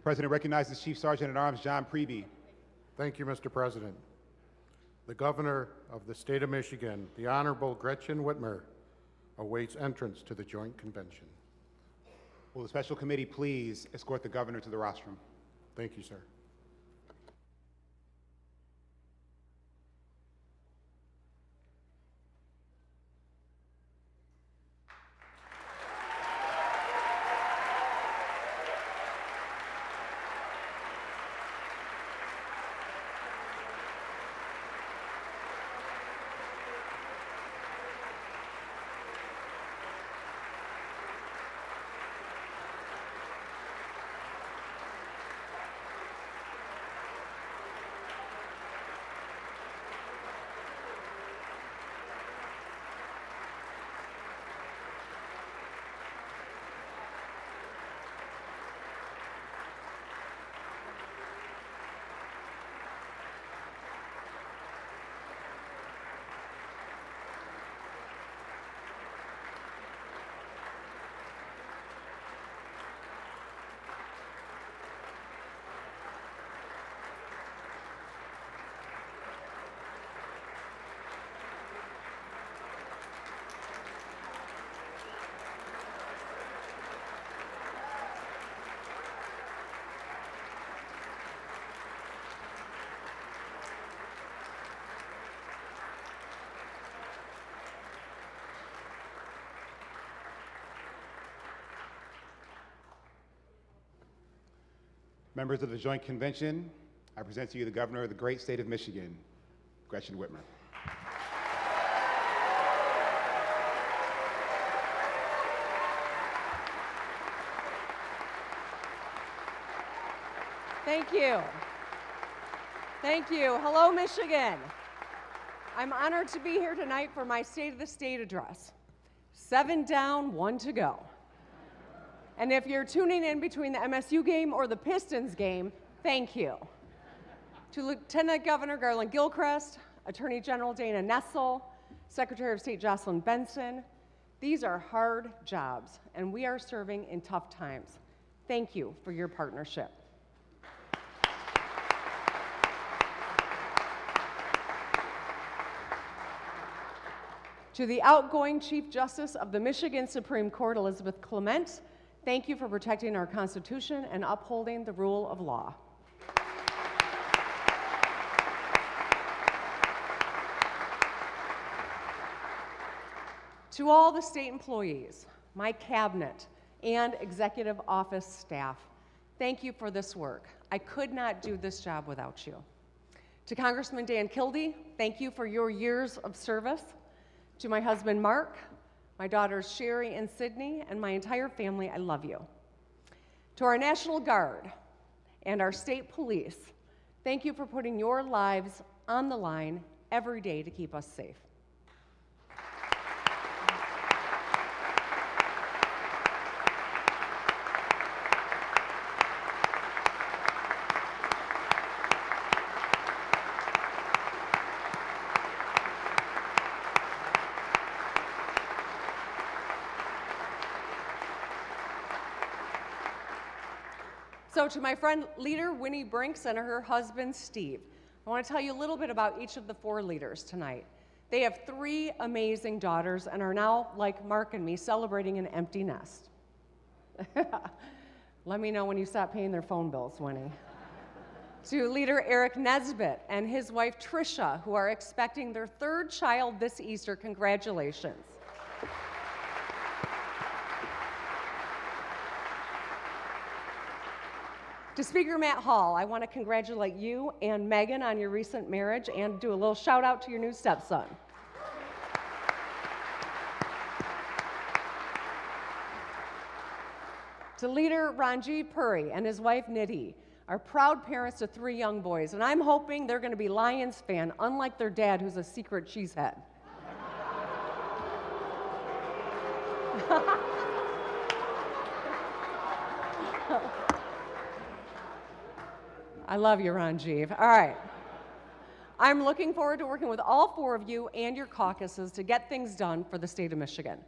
President recognizes Chief Sergeant at Arms John Priebe. Thank you, Mr. President. The Governor of the State of Michigan, the Honorable Gretchen Whitmer, awaits entrance to the Joint Convention. Will the Special Committee please escort the Governor to the rostrum? Thank you, sir. Members of the Joint Convention, I present to you the Governor of the great state of Michigan, Gretchen Whitmer. Thank you. Thank you. Hello, Michigan. I'm honored to be here tonight for my State of the State address. 7 down, 1 to go. And if you're tuning in between the MSU game or the Pistons game, thank you. To Lieutenant Governor Garland Gilchrist, Attorney General Dana Nessel, Secretary of State Jocelyn Benson, these are hard jobs, and we are serving in tough times. Thank you for your partnership. To the outgoing Chief Justice of the Michigan Supreme Court, Elizabeth Clement, thank you for protecting our Constitution and upholding the rule of law. To all the state employees, my cabinet, and executive office staff, thank you for this work. I could not do this job without you. To Congressman Dan Kildee, thank you for your years of service. To my husband, Mark, my daughters Sherry and Sydney, and my entire family, I love you. To our National Guard and our state police, thank you for putting your lives on the line every day to keep us safe. So to my friend leader, Winnie Brinks, and her husband, Steve, I want to tell you a little bit about each of the 4 leaders tonight. They have 3 amazing daughters and are now, like Mark and me, celebrating an empty nest. Let me know when you stop paying their phone bills, Winnie. To leader Eric Nesbitt and his wife, Tricia, who are expecting their 3rd child this Easter, congratulations. To Speaker Matt Hall, I want to congratulate you and Megan on your recent marriage and do a little shout out to your new stepson. To Leader Ranjiv Puri and his wife Nidhi, are proud parents to 3 young boys, and I'm hoping they're going to be Lions fan, unlike their dad who's a secret cheesehead. I love you, Ranjiv. All right. I'm looking forward to working with all 4 of you and your caucuses to get things done for the state of Michigan.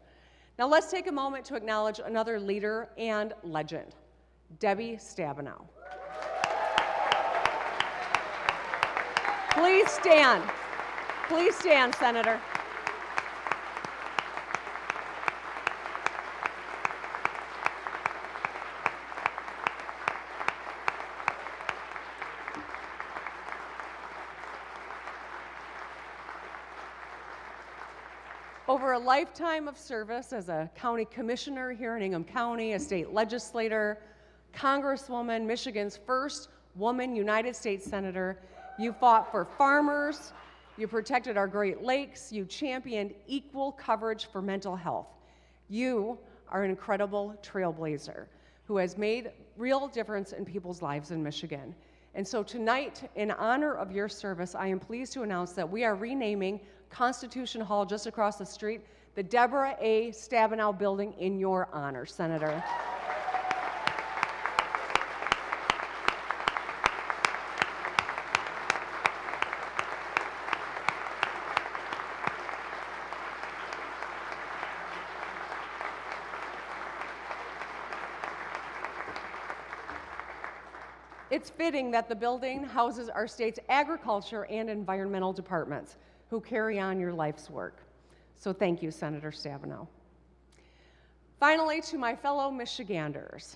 Now let's take a moment to acknowledge another leader and legend, Debbie Stabenow. Please stand. Please stand, Senator. Over a lifetime of service as a county commissioner here in Ingham County, a state legislator, Congresswoman, Michigan's first woman United States Senator, you fought for farmers, you protected our Great Lakes, you championed equal coverage for mental health. You are an incredible trailblazer who has made real difference in people's lives in Michigan. And so tonight, in honor of your service, I am pleased to announce that we are renaming Constitution Hall just across the street the Deborah A. Stabenow Building in your honor, Senator. It's fitting that the building houses our state's agriculture and environmental departments who carry on your life's work. So thank you, Senator Stabenow. Finally, to my fellow Michiganders,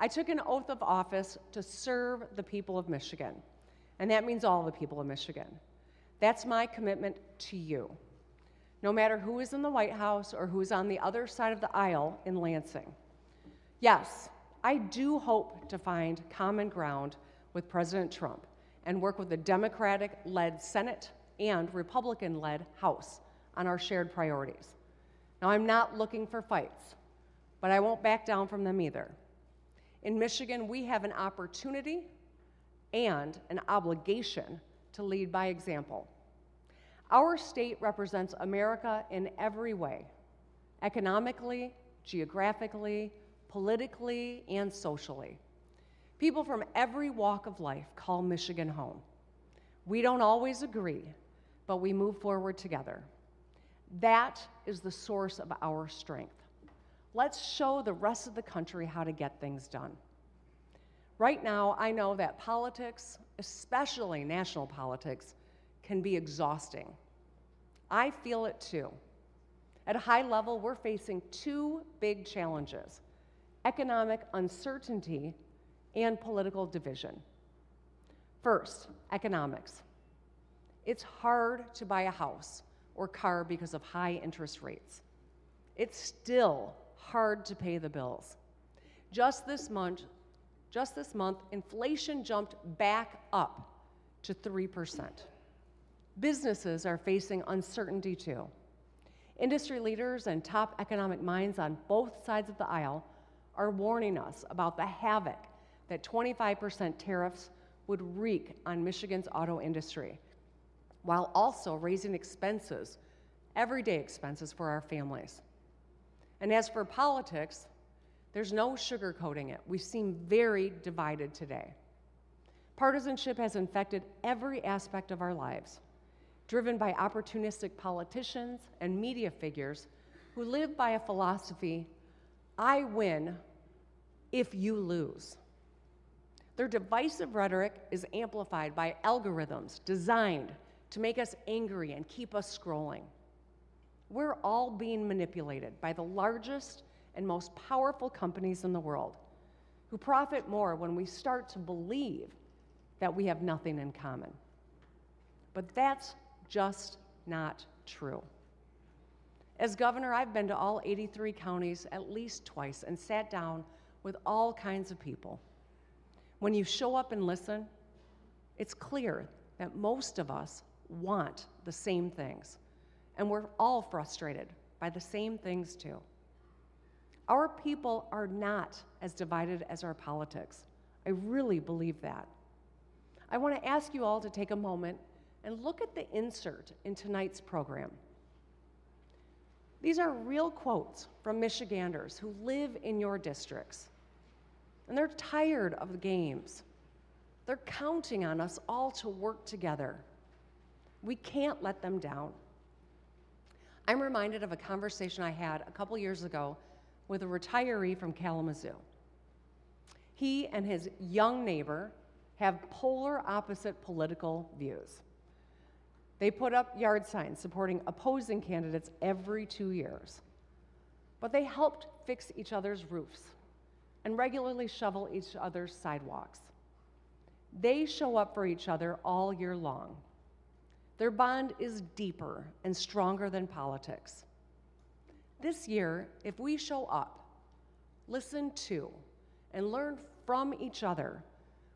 I took an oath of office to serve the people of Michigan, and that means all the people of Michigan. That's my commitment to you, no matter who is in the White House or who is on the other side of the aisle in Lansing. Yes, I do hope to find common ground with President Trump and work with the Democratic-led Senate and Republican-led House on our shared priorities. Now, I'm not looking for fights, but I won't back down from them either. In Michigan, we have an opportunity and an obligation to lead by example. Our state represents America in every way, economically, geographically, politically, and socially. People from every walk of life call Michigan home. We don't always agree, but we move forward together. That is the source of our strength. Let's show the rest of the country how to get things done. Right now, I know that politics, especially national politics, can be exhausting. I feel it too. At a high level, we're facing two big challenges: economic uncertainty and political division. First, economics. It's hard to buy a house or car because of high interest rates. It's still hard to pay the bills. Just this month, inflation jumped back up to 3%. Businesses are facing uncertainty too. Industry leaders and top economic minds on both sides of the aisle are warning us about the havoc that 25% tariffs would wreak on Michigan's auto industry, while also raising expenses, everyday expenses for our families. And as for politics, there's no sugarcoating it. We seem very divided today. Partisanship has infected every aspect of our lives, driven by opportunistic politicians and media figures who live by a philosophy: I win if you lose. Their divisive rhetoric is amplified by algorithms designed to make us angry and keep us scrolling. We're all being manipulated by the largest and most powerful companies in the world, who profit more when we start to believe that we have nothing in common. But that's just not true. As governor, I've been to all 83 counties at least twice and sat down with all kinds of people. When you show up and listen, it's clear that most of us want the same things, and we're all frustrated by the same things too. Our people are not as divided as our politics. I really believe that. I want to ask you all to take a moment and look at the insert in tonight's program. These are real quotes from Michiganders who live in your districts, and they're tired of the games. They're counting on us all to work together. We can't let them down. I'm reminded of a conversation I had a couple years ago with a retiree from Kalamazoo. He and his young neighbor have polar opposite political views. They put up yard signs supporting opposing candidates every 2 years. But they helped fix each other's roofs and regularly shovel each other's sidewalks. They show up for each other all year long. Their bond is deeper and stronger than politics. This year, if we show up, listen to, and learn from each other,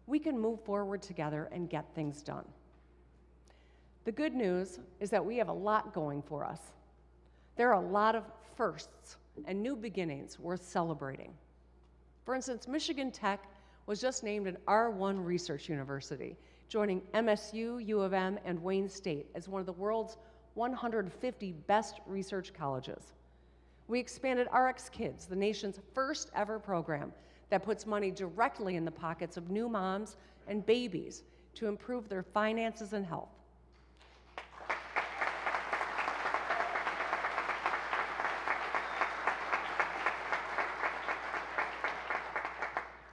we can move forward together and get things done. The good news is that we have a lot going for us. There are a lot of firsts and new beginnings worth celebrating. For instance, Michigan Tech was just named an R1 research university, joining MSU, U of M, and Wayne State as one of the world's 150 best research colleges. We expanded RX Kids, the nation's first ever program that puts money directly in the pockets of new moms and babies to improve their finances and health.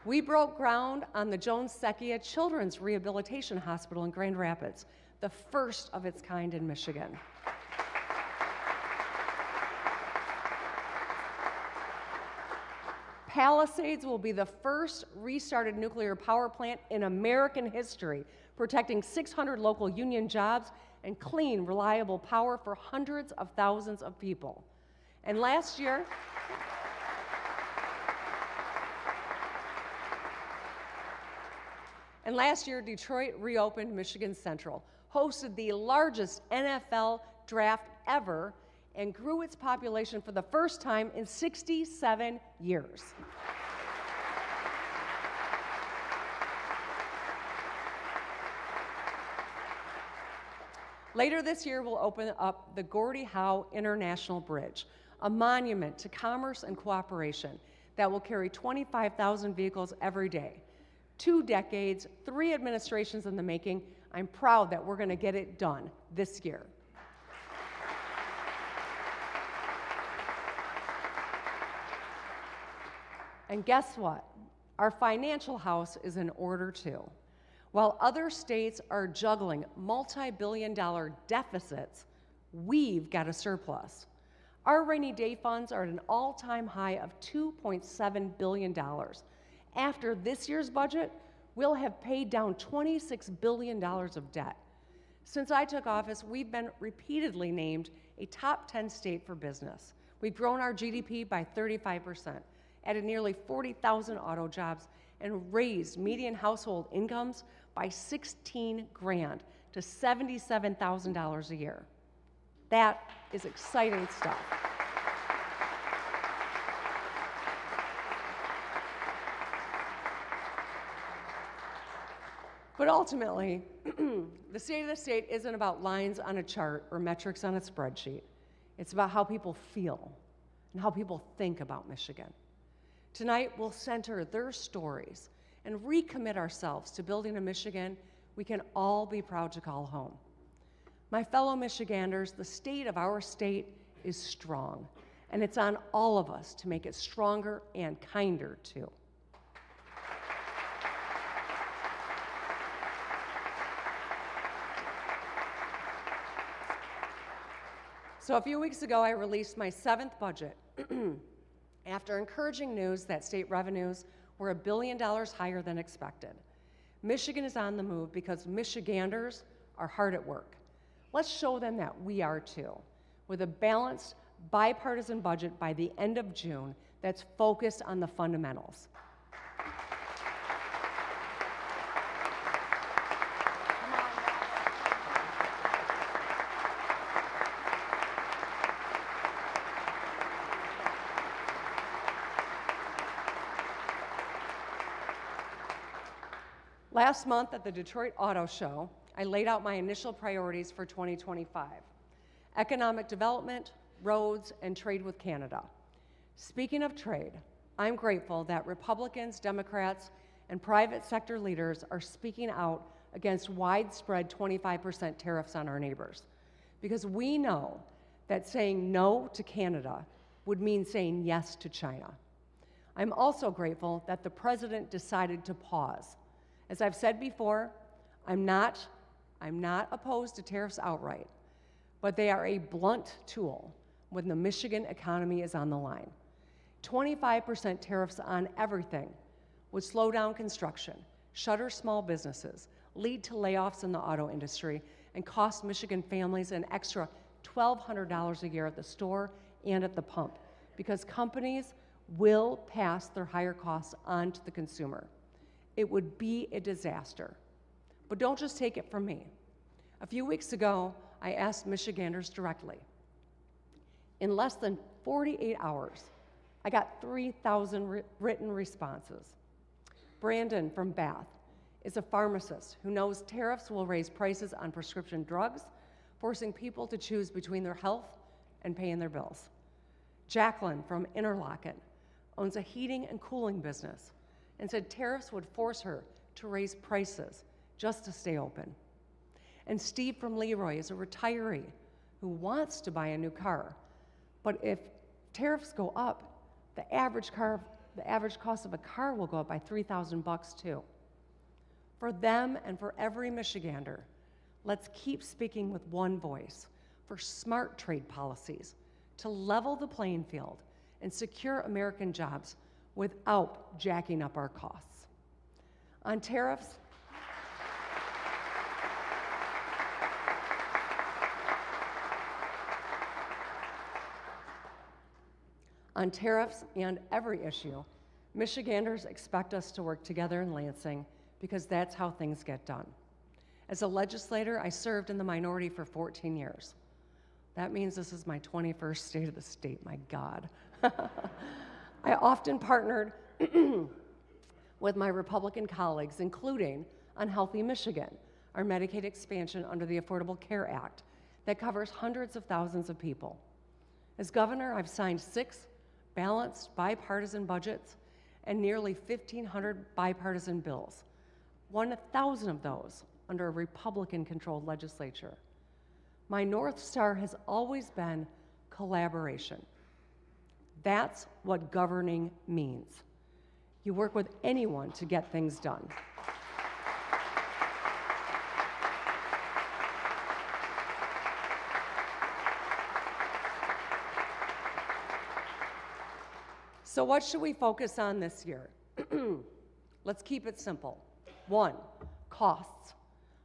We broke ground on the Jones Secchia Children's Rehabilitation Hospital in Grand Rapids, the first of its kind in Michigan. Palisades will be the first restarted nuclear power plant in American history, protecting 600 local union jobs and clean, reliable power for hundreds of thousands of people. And last year, Detroit reopened Michigan Central, hosted the largest NFL draft ever, and grew its population for the first time in 67 years. Later this year, we'll open up the Gordie Howe International Bridge, a monument to commerce and cooperation that will carry 25,000 vehicles every day. 2 decades, 3 administrations in the making. I'm proud that we're going to get it done this year. And guess what? Our financial house is in order too. While other states are juggling multi-billion-dollar deficits, we've got a surplus. Our rainy day funds are at an all-time high of $2.7 billion. After this year's budget, we'll have paid down $26 billion of debt. Since I took office, we've been repeatedly named a top 10 state for business. We've grown our GDP by 35%, added nearly 40,000 auto jobs, and raised median household incomes by 16 grand to $77,000 a year. That is exciting stuff. But ultimately, the state of the state isn't about lines on a chart or metrics on a spreadsheet. It's about how people feel and how people think about Michigan. Tonight, we'll center their stories and recommit ourselves to building a Michigan we can all be proud to call home. My fellow Michiganders, the state of our state is strong, and it's on all of us to make it stronger and kinder too. So a few weeks ago, I released my 7th budget after encouraging news that state revenues were $1 billion higher than expected. Michigan is on the move because Michiganders are hard at work. Let's show them that we are too, with a balanced, bipartisan budget by the end of June that's focused on the fundamentals. Last month at the Detroit Auto Show, I laid out my initial priorities for 2025: economic development, roads, and trade with Canada. Speaking of trade, I'm grateful that Republicans, Democrats, and private sector leaders are speaking out against widespread 25% tariffs on our neighbors, because we know that saying no to Canada would mean saying yes to China. I'm also grateful that the president decided to pause. As I've said before, I'm not I'm not opposed to tariffs outright, but they are a blunt tool when the Michigan economy is on the line. 25% tariffs on everything would slow down construction, shutter small businesses, lead to layoffs in the auto industry, and cost Michigan families an extra $1,200 a year at the store and at the pump, because companies will pass their higher costs on to the consumer. It would be a disaster. But don't just take it from me. A few weeks ago, I asked Michiganders directly. In less than 48 hours, I got 3,000 written responses. Brandon from Bath is a pharmacist who knows tariffs will raise prices on prescription drugs, forcing people to choose between their health and paying their bills. Jacqueline from Interlochen owns a heating and cooling business and said tariffs would force her to raise prices just to stay open. And Steve from Leroy is a retiree who wants to buy a new car, but if tariffs go up, the average cost of a car will go up by $3,000 too. For them and for every Michigander, let's keep speaking with one voice for smart trade policies to level the playing field and secure American jobs without jacking up our costs. On tariffs, and every issue, Michiganders expect us to work together in Lansing because that's how things get done. As a legislator, I served in the minority for 14 years. That means this is my 21st state of the state, my God. I often partnered with my Republican colleagues, including on Healthy Michigan, our Medicaid expansion under the Affordable Care Act that covers hundreds of thousands of people. As governor, I've signed 6 balanced bipartisan budgets and nearly 1,500 bipartisan bills, 1,000 of those under a Republican-controlled legislature. My North Star has always been collaboration. That's what governing means. You work with anyone to get things done. So what should we focus on this year? Let's keep it simple. 1, costs.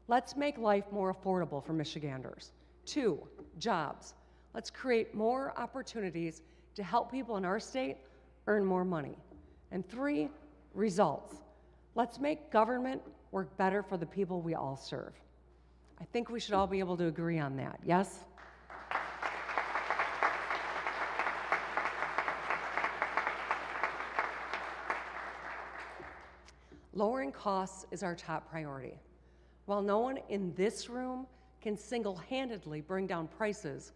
Let's make life more affordable for Michiganders. 2, jobs. Let's create more opportunities to help people in our state earn more money. And 3, results. Let's make government work better for the people we all serve. I think we should all be able to agree on that, yes? Lowering costs is our top priority. While no one in this room can single-handedly bring down prices,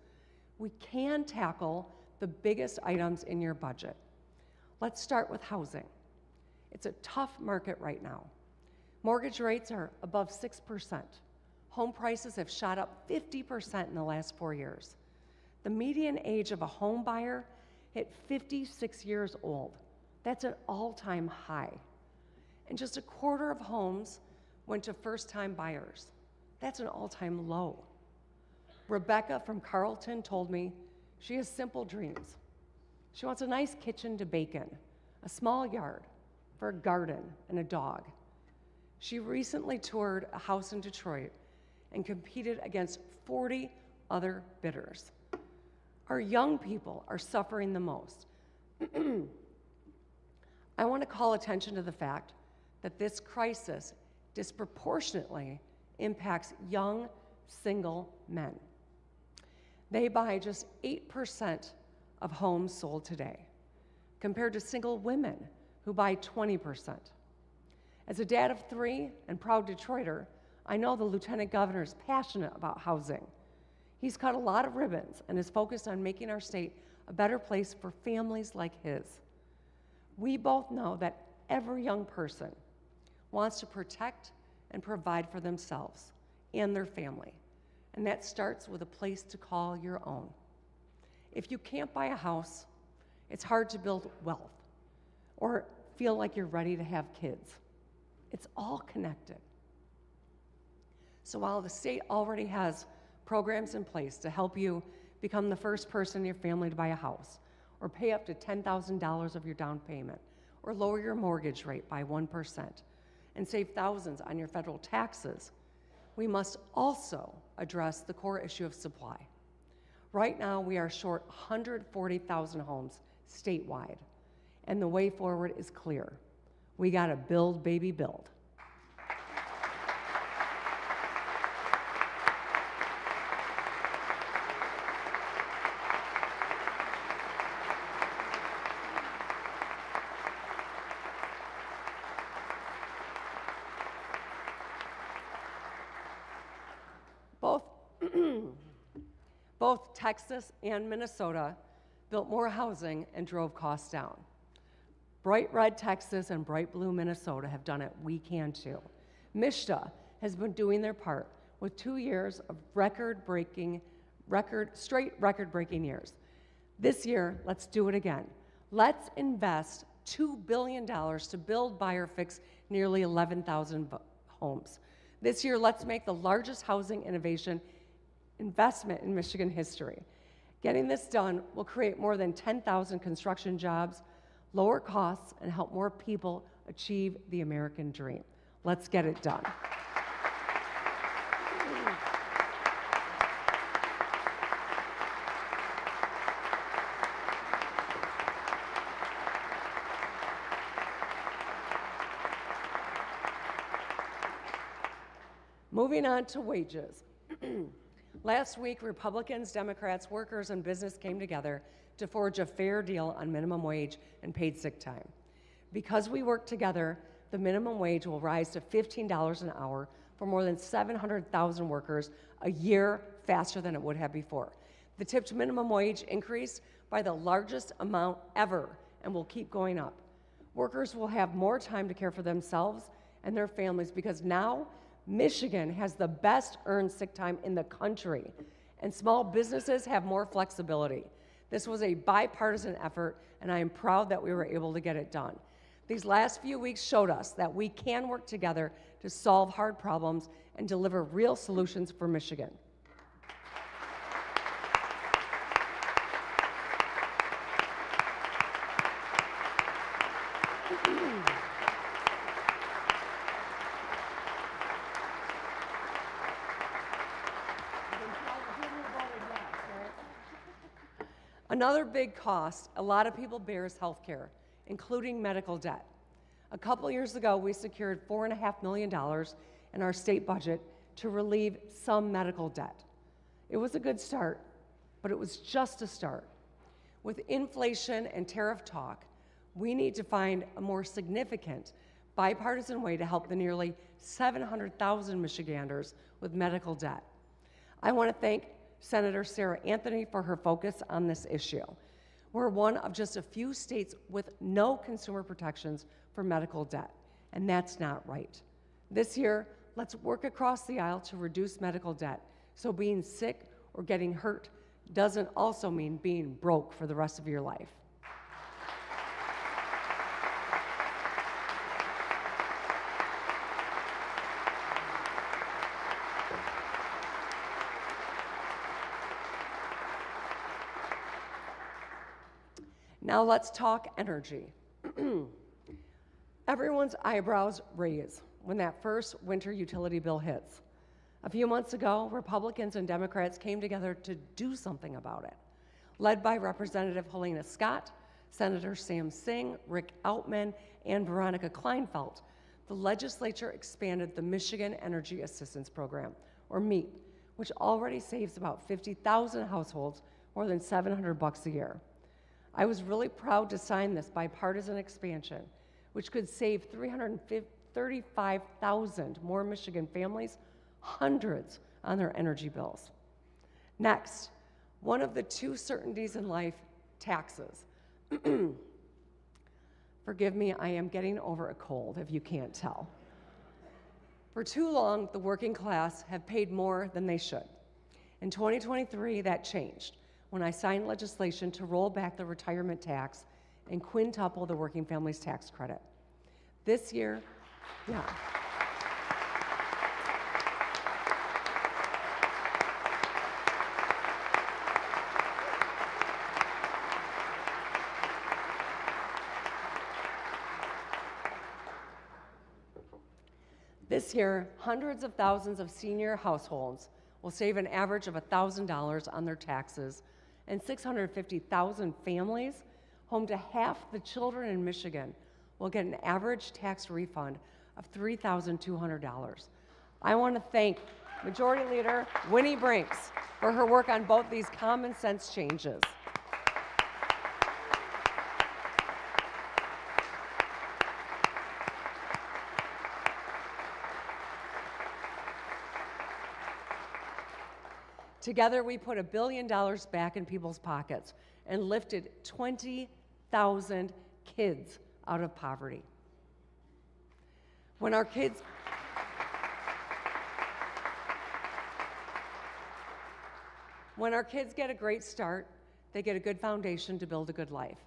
we can tackle the biggest items in your budget. Let's start with housing. It's a tough market right now. Mortgage rates are above 6%. Home prices have shot up 50% in the last 4 years. The median age of a home buyer hit 56 years old. That's an all-time high. And just a quarter of homes went to first-time buyers. That's an all-time low. Rebecca from Carlton told me she has simple dreams. She wants a nice kitchen to bake in, a small yard for a garden and a dog. She recently toured a house in Detroit and competed against 40 other bidders. Our young people are suffering the most. I want to call attention to the fact that this crisis disproportionately impacts young, single men. They buy just 8% of homes sold today, compared to single women who buy 20%. As a dad of 3 and proud Detroiter, I know the Lieutenant Governor is passionate about housing. He's cut a lot of ribbons and is focused on making our state a better place for families like his. We both know that every young person wants to protect and provide for themselves and their family, and that starts with a place to call your own. If you can't buy a house, it's hard to build wealth or feel like you're ready to have kids. It's all connected. So while the state already has programs in place to help you become the first person in your family to buy a house, or pay up to $10,000 of your down payment, or lower your mortgage rate by 1%, and save thousands on your federal taxes, we must also address the core issue of supply. Right now, we are short 140,000 homes statewide, and the way forward is clear. We gotta build, baby, build. Both Texas and Minnesota built more housing and drove costs down. Bright red Texas and bright blue Minnesota have done it. We can too. MSHDA has been doing their part with 2 years of record-breaking years. This year, let's do it again. Let's invest $2 billion to build, buy, or fix nearly 11,000 homes. This year, let's make the largest housing innovation investment in Michigan history. Getting this done will create more than 10,000 construction jobs, lower costs, and help more people achieve the American dream. Let's get it done. Moving on to wages. Last week, Republicans, Democrats, workers, and business came together to forge a fair deal on minimum wage and paid sick time. Because we work together, the minimum wage will rise to $15 an hour for more than 700,000 workers a year faster than it would have before. The tipped minimum wage increased by the largest amount ever and will keep going up. Workers will have more time to care for themselves and their families because now Michigan has the best earned sick time in the country, and small businesses have more flexibility. This was a bipartisan effort, and I am proud that we were able to get it done. These last few weeks showed us that we can work together to solve hard problems and deliver real solutions for Michigan. Another big cost a lot of people bear is health care, including medical debt. A couple years ago, we secured $4.5 million in our state budget to relieve some medical debt. It was a good start, but it was just a start. With inflation and tariff talk, we need to find a more significant bipartisan way to help the nearly 700,000 Michiganders with medical debt. I want to thank Senator Sarah Anthony for her focus on this issue. We're one of just a few states with no consumer protections for medical debt, and that's not right. This year, let's work across the aisle to reduce medical debt so being sick or getting hurt doesn't also mean being broke for the rest of your life. Now let's talk energy. Everyone's eyebrows raise when that first winter utility bill hits. A few months ago, Republicans and Democrats came together to do something about it. Led by Representative Helena Scott, Senator Sam Singh, Rick Outman, and Veronica Kleinfeld, the legislature expanded the Michigan Energy Assistance Program, or MEAP, which already saves about 50,000 households more than $700 a year. I was really proud to sign this bipartisan expansion, which could save 335,000 more Michigan families hundreds on their energy bills. Next, one of the two certainties in life, taxes. Forgive me, I am getting over a cold, if you can't tell. For too long, the working class have paid more than they should. In 2023, that changed when I signed legislation to roll back the retirement tax and quintuple the working families tax credit. This year, This year, hundreds of thousands of senior households will save an average of $1,000 on their taxes, and 650,000 families, home to half the children in Michigan, will get an average tax refund of $3,200. I want to thank Majority Leader Winnie Brinks for her work on both these common sense changes. Together, we put $1 billion back in people's pockets and lifted 20,000 kids out of poverty. When our kids get a great start, they get a good foundation to build a good life.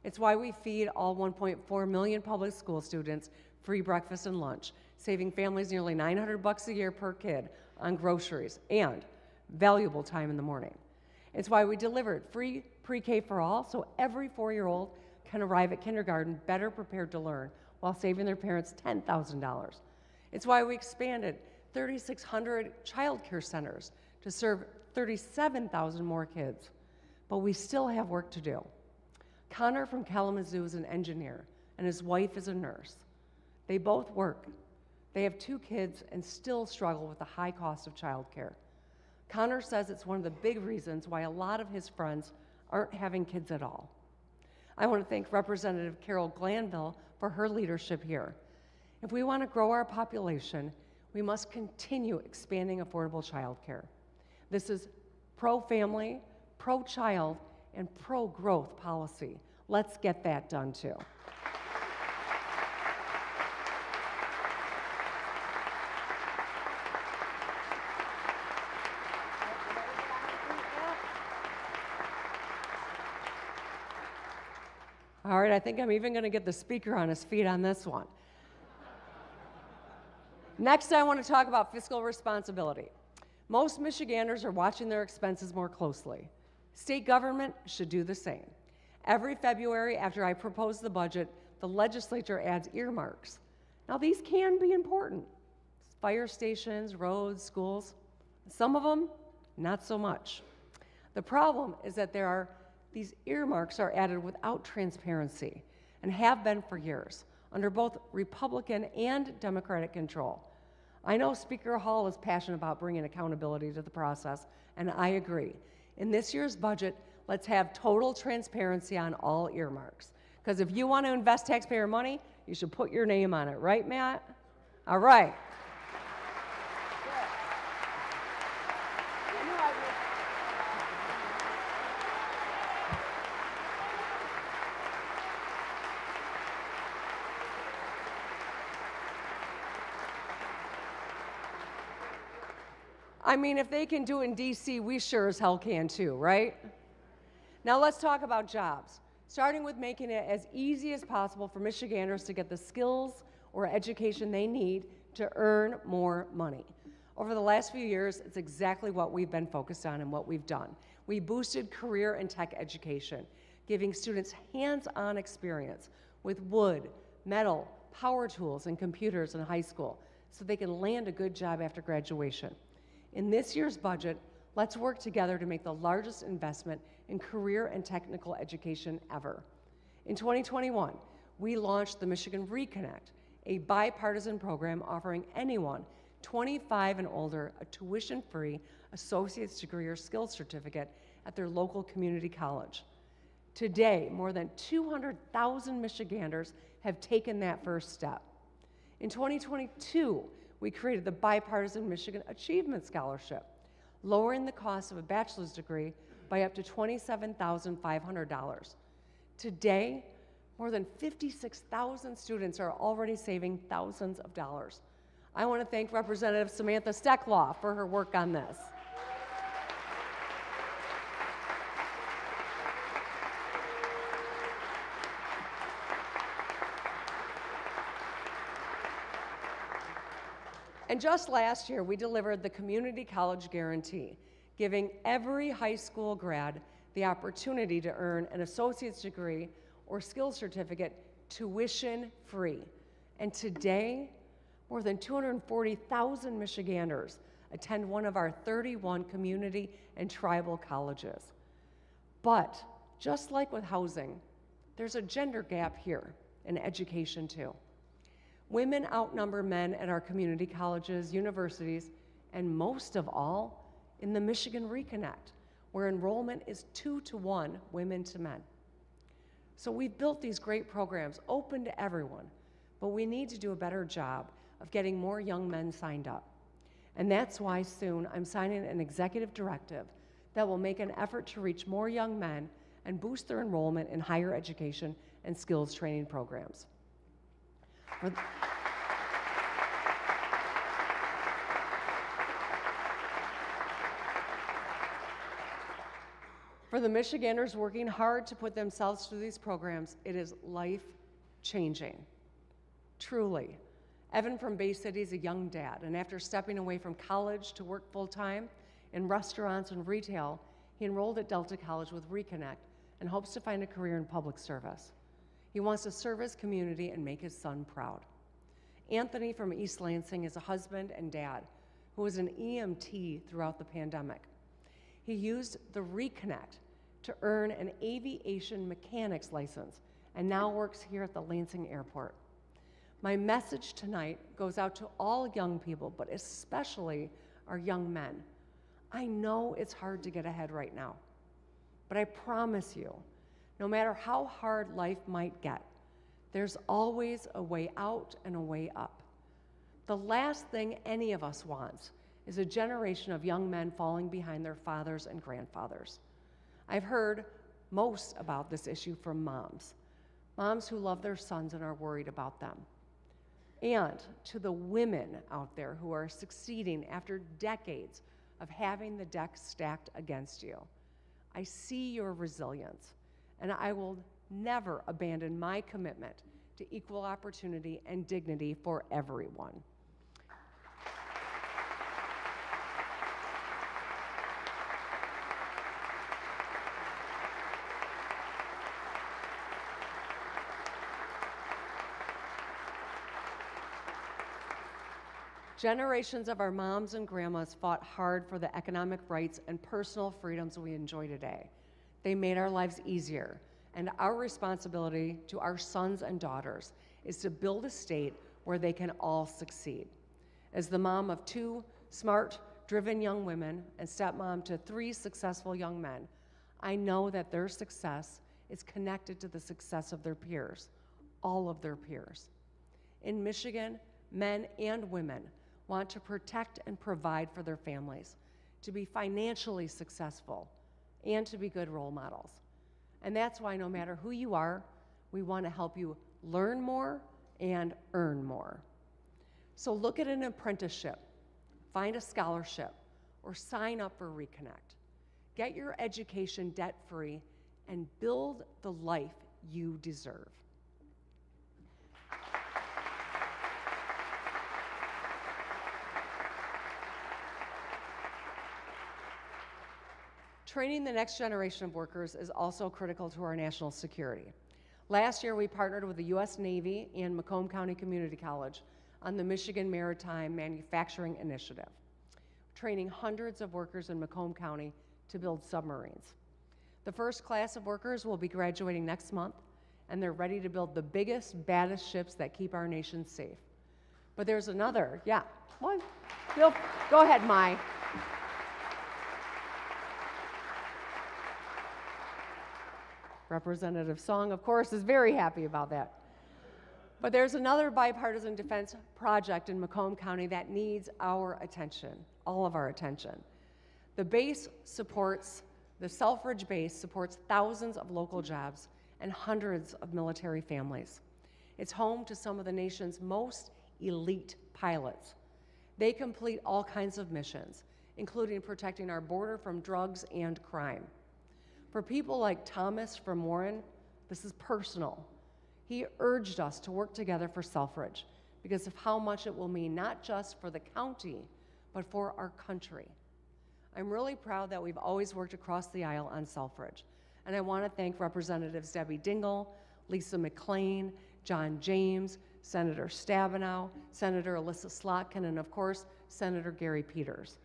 It's why we feed all 1.4 million public school students free breakfast and lunch, saving families nearly $900 a year per kid on groceries and valuable time in the morning. It's why we delivered free pre-K for all, so every 4-year-old can arrive at kindergarten better prepared to learn while saving their parents $10,000. It's why we expanded 3,600 child care centers to serve 37,000 more kids. But we still have work to do. Connor from Kalamazoo is an engineer, and his wife is a nurse. They both work. They have 2 kids and still struggle with the high cost of childcare. Connor says it's one of the big reasons why a lot of his friends aren't having kids at all. I want to thank Representative Carol Glanville for her leadership here. If we want to grow our population, we must continue expanding affordable childcare. This is pro-family, pro-child, and pro-growth policy. Let's get that done too. All right, I think I'm even going to get the speaker on his feet on this one. Next, I want to talk about fiscal responsibility. Most Michiganders are watching their expenses more closely. State government should do the same. Every February, after I propose the budget, the legislature adds earmarks. Now, these can be important. Fire stations, roads, schools. Some of them, not so much. The problem is that these earmarks are added without transparency and have been for years, under both Republican and Democratic control. I know Speaker Hall is passionate about bringing accountability to the process, and I agree. In this year's budget, let's have total transparency on all earmarks. Because if you want to invest taxpayer money, you should put your name on it, right, Matt? All right. I mean, if they can do it in DC, we sure as hell can too, right? Now let's talk about jobs, starting with making it as easy as possible for Michiganders to get the skills or education they need to earn more money. Over the last few years, it's exactly what we've been focused on and what we've done. We boosted career and tech education, giving students hands-on experience with wood, metal, power tools, and computers in high school so they can land a good job after graduation. In this year's budget, let's work together to make the largest investment in career and technical education ever. In 2021, we launched the Michigan Reconnect, a bipartisan program offering anyone 25 and older a tuition-free associate's degree or skills certificate at their local community college. Today, more than 200,000 Michiganders have taken that first step. In 2022, we created the bipartisan Michigan Achievement Scholarship, lowering the cost of a bachelor's degree by up to $27,500. Today, more than 56,000 students are already saving thousands of dollars. I want to thank Representative Samantha Stecklaw for her work on this. And just last year, we delivered the Community College Guarantee, giving every high school grad the opportunity to earn an associate's degree or skills certificate tuition-free. And today, More than 240,000 Michiganders attend one of our 31 community and tribal colleges. But just like with housing, there's a gender gap here in education too. Women outnumber men at our community colleges, universities, and most of all, in the Michigan Reconnect, where enrollment is 2-to-1 women to men. So we've built these great programs open to everyone, but we need to do a better job of getting more young men signed up. And that's why soon I'm signing an executive directive that will make an effort to reach more young men and boost their enrollment in higher education and skills training programs. For the Michiganders working hard to put themselves through these programs, it is life-changing, truly. Evan from Bay City is a young dad, and after stepping away from college to work full-time in restaurants and retail, he enrolled at Delta College with Reconnect and hopes to find a career in public service. He wants to serve his community and make his son proud. Anthony from East Lansing is a husband and dad who was an EMT throughout the pandemic. He used the Reconnect to earn an aviation mechanics license and now works here at the Lansing Airport. My message tonight goes out to all young people, but especially our young men. I know it's hard to get ahead right now, but I promise you, no matter how hard life might get, there's always a way out and a way up. The last thing any of us wants is a generation of young men falling behind their fathers and grandfathers. I've heard most about this issue from moms who love their sons and are worried about them. And to the women out there who are succeeding after decades of having the deck stacked against you, I see your resilience, and I will never abandon my commitment to equal opportunity and dignity for everyone. Generations of our moms and grandmas fought hard for the economic rights and personal freedoms we enjoy today. They made our lives easier, and our responsibility to our sons and daughters is to build a state where they can all succeed. As the mom of 2 smart, driven young women and stepmom to 3 successful young men, I know that their success is connected to the success of their peers, all of their peers. In Michigan, men and women want to protect and provide for their families, to be financially successful, and to be good role models. And that's why no matter who you are, we want to help you learn more and earn more. So look at an apprenticeship, find a scholarship, or sign up for Reconnect. Get your education debt-free and build the life you deserve. Training the next generation of workers is also critical to our national security. Last year, we partnered with the U.S. Navy and Macomb County Community College on the Michigan Maritime Manufacturing Initiative, training hundreds of workers in Macomb County to build submarines. The first class of workers will be graduating next month, and they're ready to build the biggest, baddest ships that keep our nation safe. But there's another, go ahead, Mai. Representative Song, of course, is very happy about that. But there's another bipartisan defense project in Macomb County that needs our attention, all of our attention. The Selfridge base supports thousands of local jobs and hundreds of military families. It's home to some of the nation's most elite pilots. They complete all kinds of missions, including protecting our border from drugs and crime. For people like Thomas from Warren, this is personal. He urged us to work together for Selfridge because of how much it will mean not just for the county, but for our country. I'm really proud that we've always worked across the aisle on Selfridge, and I want to thank Representatives Debbie Dingell, Lisa McClain, John James, Senator Stabenow, Senator Alyssa Slotkin, and of course, Senator Gary Peters.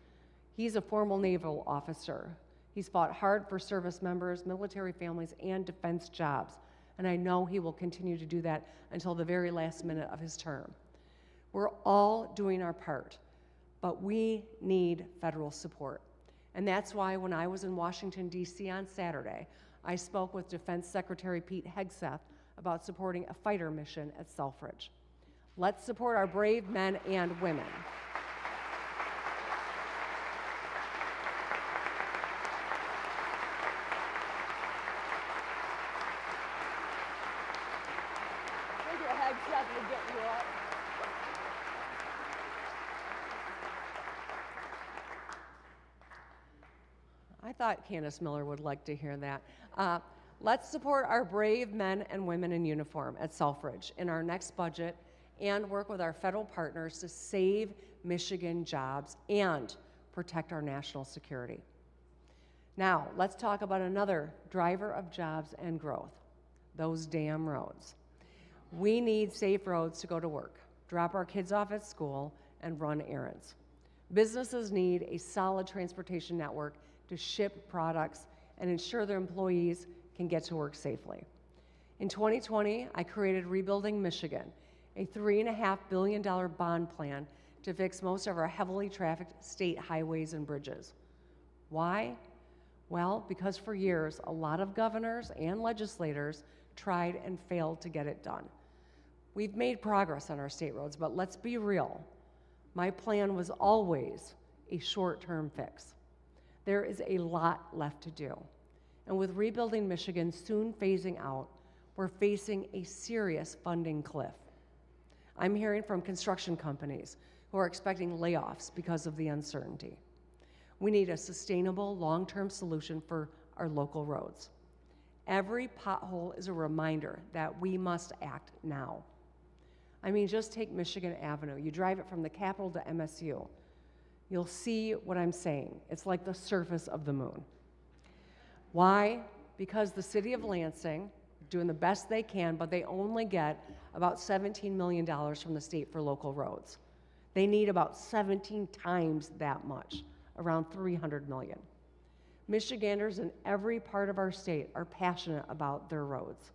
He's a former naval officer. He's fought hard for service members, military families, and defense jobs, and I know he will continue to do that until the very last minute of his term. We're all doing our part, but we need federal support. And that's why when I was in Washington, D.C. on Saturday, I spoke with Defense Secretary Pete Hegseth about supporting a fighter mission at Selfridge. Let's support our brave men and women. Thank you, Hegseth, we'll get you up. I thought Candace Miller would like to hear that. Let's support our brave men and women in uniform at Selfridge in our next budget and work with our federal partners to save Michigan jobs and protect our national security. Now, let's talk about another driver of jobs and growth, those damn roads. We need safe roads to go to work, drop our kids off at school, and run errands. Businesses need a solid transportation network to ship products and ensure their employees can get to work safely. In 2020, I created Rebuilding Michigan, a $3.5 billion bond plan to fix most of our heavily trafficked state highways and bridges. Why? Well, because for years, a lot of governors and legislators tried and failed to get it done. We've made progress on our state roads, but let's be real. My plan was always a short-term fix. There is a lot left to do. And with Rebuilding Michigan soon phasing out, we're facing a serious funding cliff. I'm hearing from construction companies who are expecting layoffs because of the uncertainty. We need a sustainable, long-term solution for our local roads. Every pothole is a reminder that we must act now. I mean, just take Michigan Avenue. You drive it from the Capitol to MSU. You'll see what I'm saying. It's like the surface of the moon. Why? Because the city of Lansing, doing the best they can, but they only get about $17 million from the state for local roads. They need about 17 times that much, around $300 million. Michiganders in every part of our state are passionate about their roads.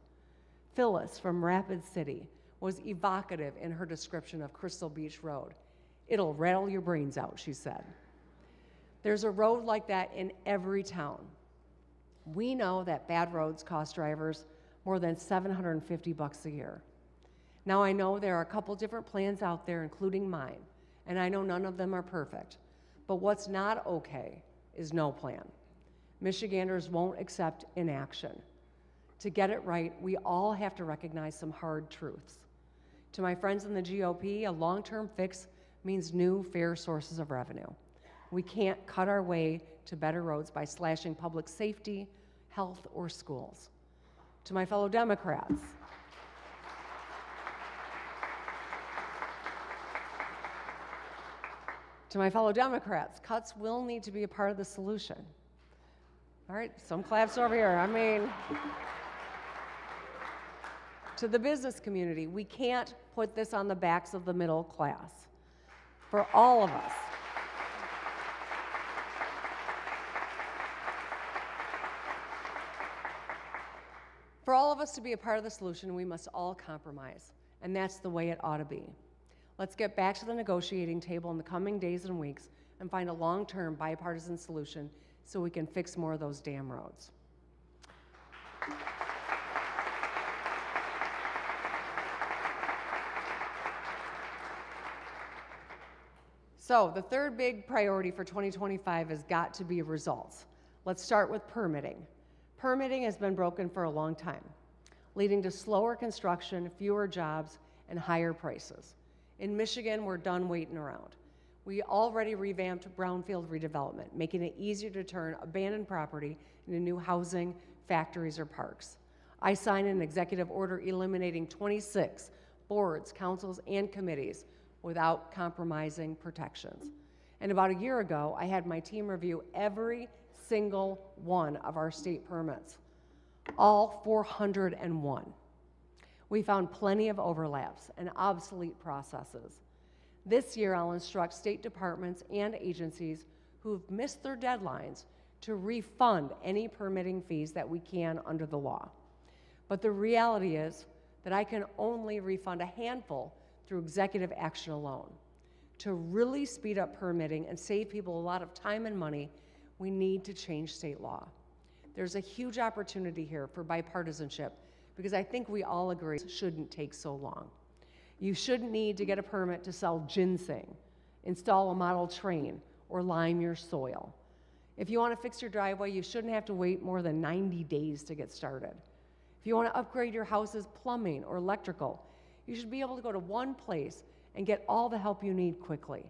Phyllis from Rapid City was evocative in her description of Crystal Beach Road. It'll rattle your brains out, she said. There's a road like that in every town. We know that bad roads cost drivers more than $750 a year. Now, I know there are a couple different plans out there, including mine, and I know none of them are perfect. But what's not okay is no plan. Michiganders won't accept inaction. To get it right, we all have to recognize some hard truths. To my friends in the GOP, a long-term fix means new, fair sources of revenue. We can't cut our way to better roads by slashing public safety, health, or schools. To my fellow Democrats, cuts will need to be a part of the solution. All right, some claps over here. I mean, to the business community, we can't put this on the backs of the middle class. For all of us, to be a part of the solution, we must all compromise, and that's the way it ought to be. Let's get back to the negotiating table in the coming days and weeks and find a long-term bipartisan solution so we can fix more of those damn roads. So the third big priority for 2025 has got to be results. Let's start with permitting. Permitting has been broken for a long time, leading to slower construction, fewer jobs, and higher prices. In Michigan, we're done waiting around. We already revamped brownfield redevelopment, making it easier to turn abandoned property into new housing, factories, or parks. I signed an executive order eliminating 26 boards, councils, and committees without compromising protections. And about a year ago, I had my team review every single one of our state permits, all 401. We found plenty of overlaps and obsolete processes. This year, I'll instruct state departments and agencies who've missed their deadlines to refund any permitting fees that we can under the law. But the reality is that I can only refund a handful through executive action alone. To really speed up permitting and save people a lot of time and money, we need to change state law. There's a huge opportunity here for bipartisanship because I think we all agree it shouldn't take so long. You shouldn't need to get a permit to sell ginseng, install a model train, or lime your soil. If you want to fix your driveway, you shouldn't have to wait more than 90 days to get started. If you want to upgrade your house's plumbing or electrical, you should be able to go to one place and get all the help you need quickly.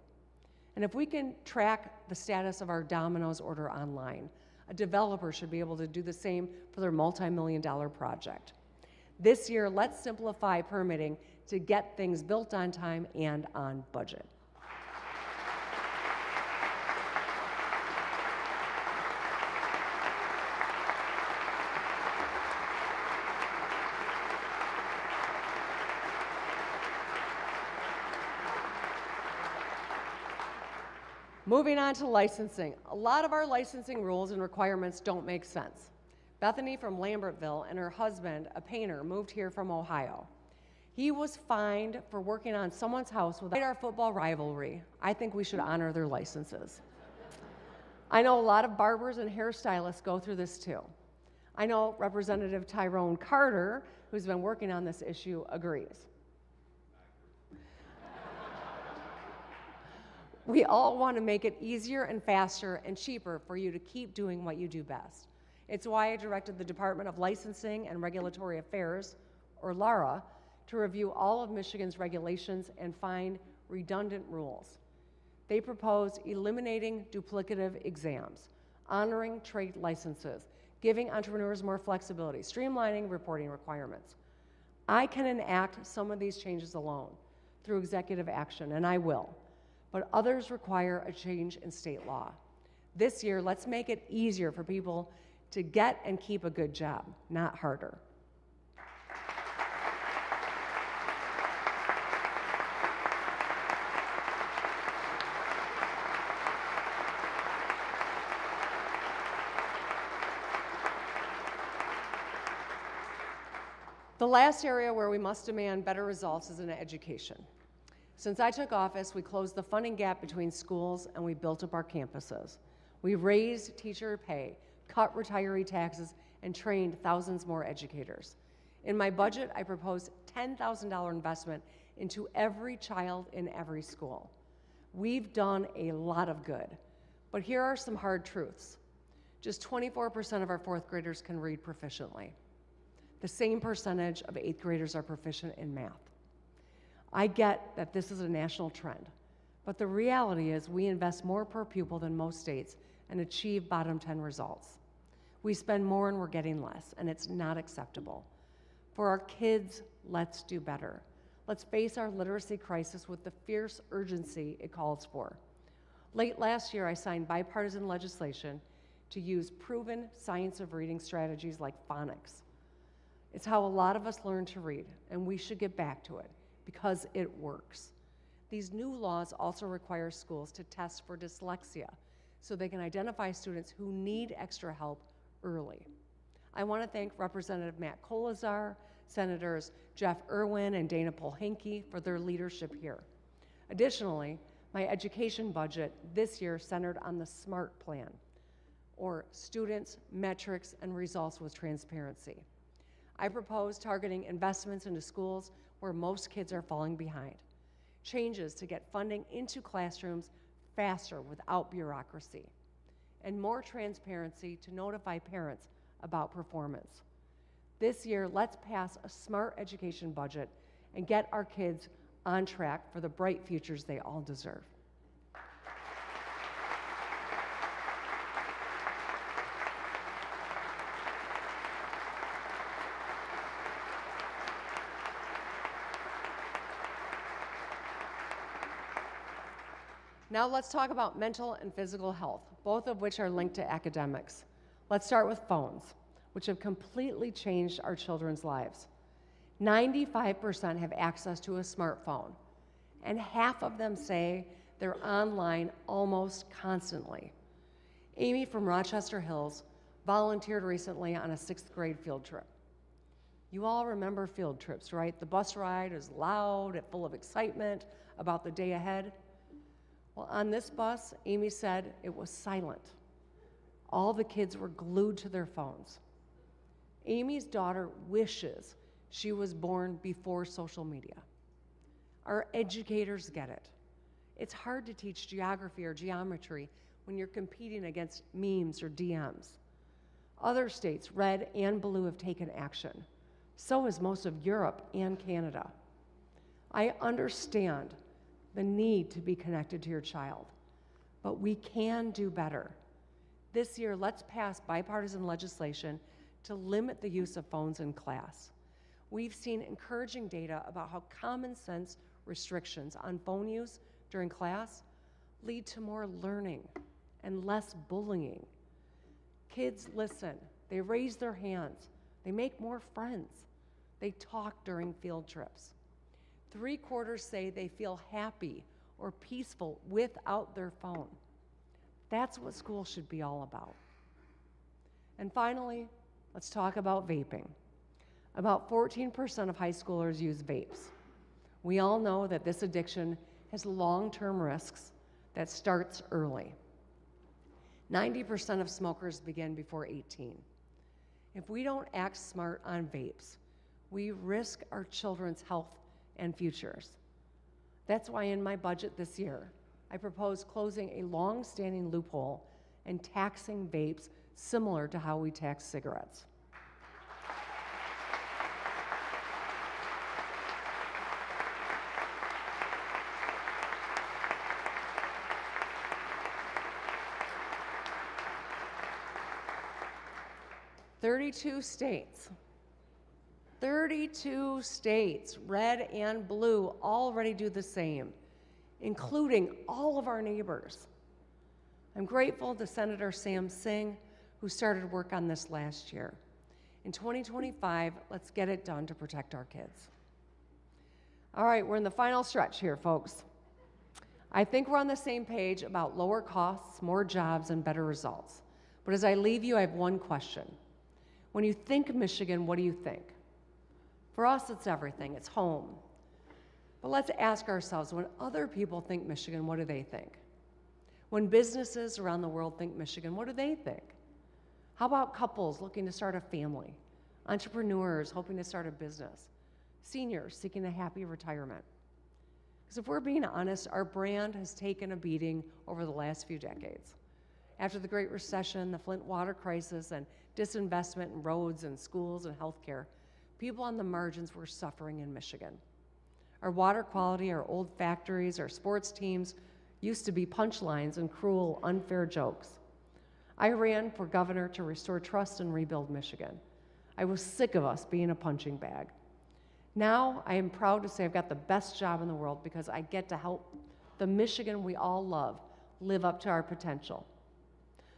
And if we can track the status of our Domino's order online, a developer should be able to do the same for their multi-million-dollar project. This year, let's simplify permitting to get things built on time and on budget. Moving on to licensing. A lot of our licensing rules and requirements don't make sense. Bethany from Lambertville and her husband, a painter, moved here from Ohio. He was fined for working on someone's house without our football rivalry. I think we should honor their licenses. I know a lot of barbers and hairstylists go through this too. I know Representative Tyrone Carter, who's been working on this issue, agrees. We all want to make it easier and faster and cheaper for you to keep doing what you do best. It's why I directed the Department of Licensing and Regulatory Affairs, or LARA, to review all of Michigan's regulations and find redundant rules. They proposed eliminating duplicative exams, honoring trade licenses, giving entrepreneurs more flexibility, streamlining reporting requirements. I can enact some of these changes alone through executive action, and I will. But others require a change in state law. This year, let's make it easier for people to get and keep a good job, not harder. The last area where we must demand better results is in education. Since I took office, we closed the funding gap between schools and we built up our campuses. We raised teacher pay, cut retiree taxes, and trained thousands more educators. In my budget, I proposed $10,000 investment into every child in every school. We've done a lot of good, but here are some hard truths. Just 24% of our fourth graders can read proficiently. The same percentage of eighth graders are proficient in math. I get that this is a national trend, but the reality is we invest more per pupil than most states and achieve bottom 10 results. We spend more and we're getting less, and it's not acceptable. For our kids, let's do better. Let's face our literacy crisis with the fierce urgency it calls for. Late last year, I signed bipartisan legislation to use proven science of reading strategies like phonics. It's how a lot of us learn to read, and we should get back to it, because it works. These new laws also require schools to test for dyslexia so they can identify students who need extra help early. I want to thank Representative Matt Kolazar, Senators Jeff Irwin and Dana Polhinke for their leadership here. Additionally, my education budget this year centered on the SMART plan, or Students, Metrics, and Results with Transparency. I propose targeting investments into schools where most kids are falling behind, changes to get funding into classrooms faster without bureaucracy, and more transparency to notify parents about performance. This year, let's pass a smart education budget and get our kids on track for the bright futures they all deserve. Now let's talk about mental and physical health, both of which are linked to academics. Let's start with phones, which have completely changed our children's lives. 95% have access to a smartphone, and half of them say they're online almost constantly. Amy from Rochester Hills volunteered recently on a 6th grade field trip. You all remember field trips, right? The bus ride is loud and full of excitement about the day ahead. Well, on this bus, Amy said it was silent. All the kids were glued to their phones. Amy's daughter wishes she was born before social media. Our educators get it. It's hard to teach geography or geometry when you're competing against memes or DMs. Other states, red and blue, have taken action. So has most of Europe and Canada. I understand the need to be connected to your child, but we can do better. This year, let's pass bipartisan legislation to limit the use of phones in class. We've seen encouraging data about how common sense restrictions on phone use during class lead to more learning and less bullying. Kids listen, they raise their hands, they make more friends, they talk during field trips. 3/4 say they feel happy or peaceful without their phone. That's what school should be all about. And finally, let's talk about vaping. About 14% of high schoolers use vapes. We all know that this addiction has long-term risks that starts early. 90% of smokers begin before 18. If we don't act smart on vapes, we risk our children's health and futures. That's why in my budget this year, I propose closing a long-standing loophole and taxing vapes similar to how we tax cigarettes. Thirty-two states, red and blue, already do the same, including all of our neighbors. I'm grateful to Senator Sam Singh, who started work on this last year. In 2025, let's get it done to protect our kids. All right, we're in the final stretch here, folks. I think we're on the same page about lower costs, more jobs, and better results. But as I leave you, I have one question. When you think Michigan, what do you think? For us, it's everything. It's home. But let's ask ourselves, when other people think Michigan, what do they think? When businesses around the world think Michigan, what do they think? How about couples looking to start a family? Entrepreneurs hoping to start a business? Seniors seeking a happy retirement? Because if we're being honest, our brand has taken a beating over the last few decades. After the Great Recession, the Flint water crisis, and disinvestment in roads and schools and healthcare, people on the margins were suffering in Michigan. Our water quality, our old factories, our sports teams used to be punchlines and cruel, unfair jokes. I ran for governor to restore trust and rebuild Michigan. I was sick of us being a punching bag. Now I am proud to say I've got the best job in the world because I get to help the Michigan we all love live up to our potential.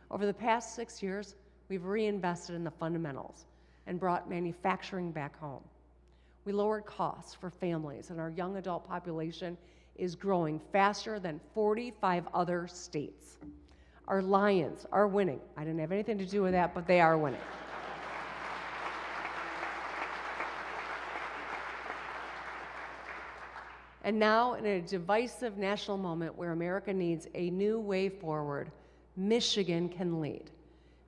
Over the past 6 years, we've reinvested in the fundamentals and brought manufacturing back home. We lowered costs for families, and our young adult population is growing faster than 45 other states. Our Lions are winning. I didn't have anything to do with that, but they are winning. And now, in a divisive national moment where America needs a new way forward, Michigan can lead.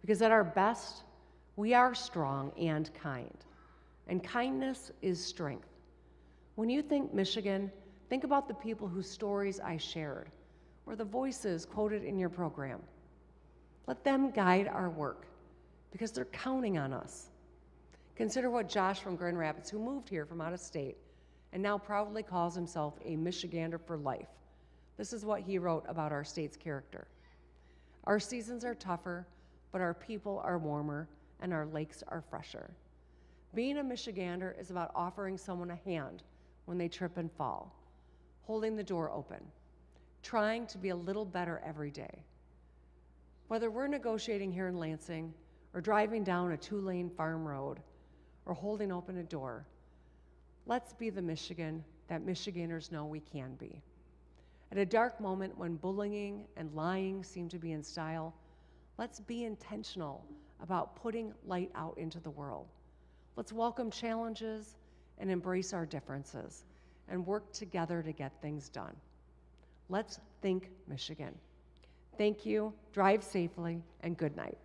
Because at our best, we are strong and kind. And kindness is strength. When you think Michigan, think about the people whose stories I shared, or the voices quoted in your program. Let them guide our work, because they're counting on us. Consider what Josh from Grand Rapids, who moved here from out of state, and now proudly calls himself a Michigander for life. This is what he wrote about our state's character. Our seasons are tougher, but our people are warmer, and our lakes are fresher. Being a Michigander is about offering someone a hand when they trip and fall, holding the door open, trying to be a little better every day. Whether we're negotiating here in Lansing, or driving down a 2-lane farm road, or holding open a door, Let's be the Michigan that Michiganders know we can be. At a dark moment when bullying and lying seem to be in style, let's be intentional about putting light out into the world. Let's welcome challenges and embrace our differences and work together to get things done. Let's think Michigan. Thank you, drive safely, and good night.